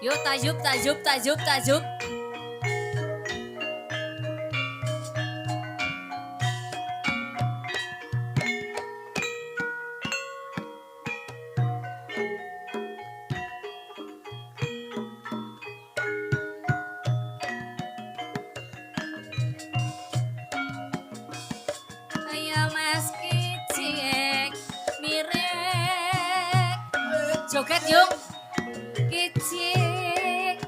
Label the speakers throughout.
Speaker 1: Yuk tajub tajub tajub tajub. Ayo Mas Kicik mirek joget yuk Kicik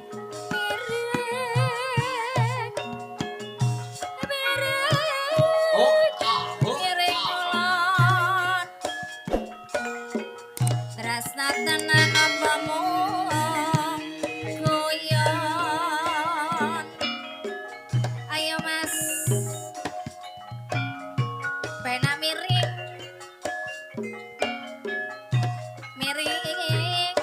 Speaker 1: mirek mirek mirek kulon tresna tenan apa mung guyon. Ayo Mas pena miring miring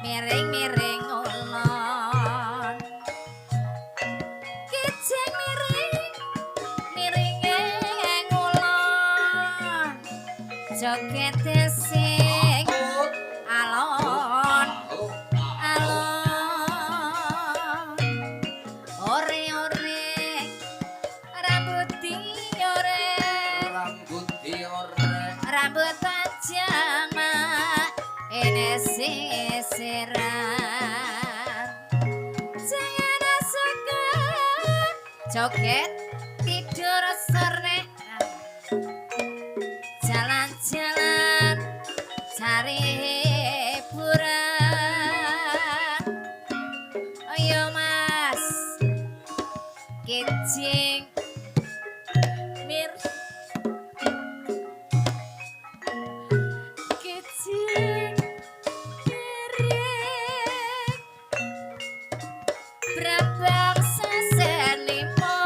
Speaker 1: miring miring ulon kicik miring miring ulon joget sing alon alon ore ore rambut diore rambut panjang mak ini sisiran jangan suka joget tidur sore jalan-jalan cari hiburan. Ayo Mas Kicik mir kicik mirip brambang seselimo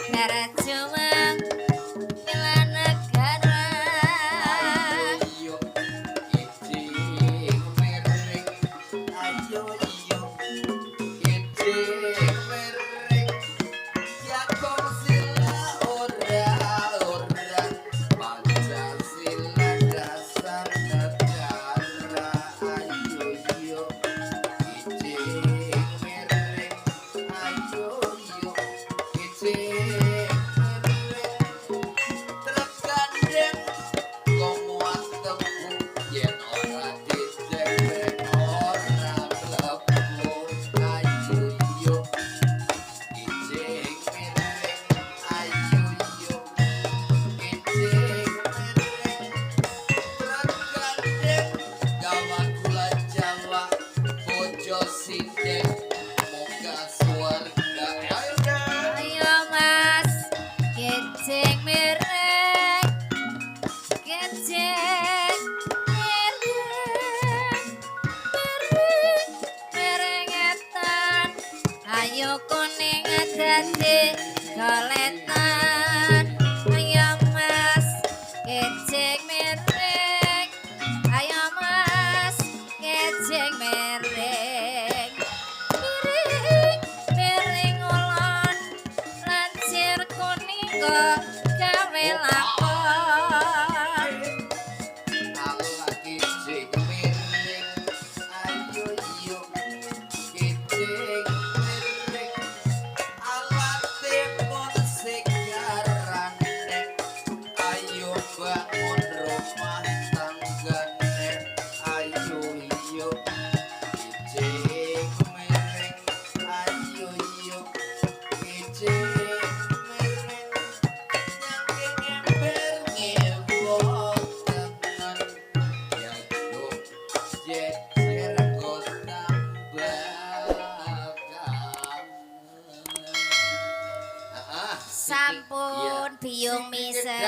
Speaker 1: gara juang bela negara.
Speaker 2: Ayo kicik mereng, ayo kicik mereng, jago sila ora Pancasila dasar negara. Ayo kicik mereng, ayo kicik mereng, terkadang Komuat tebu yen ora dicek ora mlebu. Ayo kicik mereng, ayo kicik mereng, terkadang gawang gula Jawa bojo sindek moga swarga.
Speaker 1: Ayo Mas Kicik mireng kicik mireng mireng merengetan ayo kuning dadi goletan. Ayo Mas Kicik mireng ayo Mas Kicik mireng miring miring ulon lancir kuning kok gawe lakon.
Speaker 2: Allah kicik mereng, ayo kicik mereng, Allah tepon segarane, ayo bangun rumah tanggane. Ayo kicik mereng, ayo kicik mereng, nyangking ember ngewok tenan, jago jejer kota bakal.
Speaker 1: Sampun biung misen.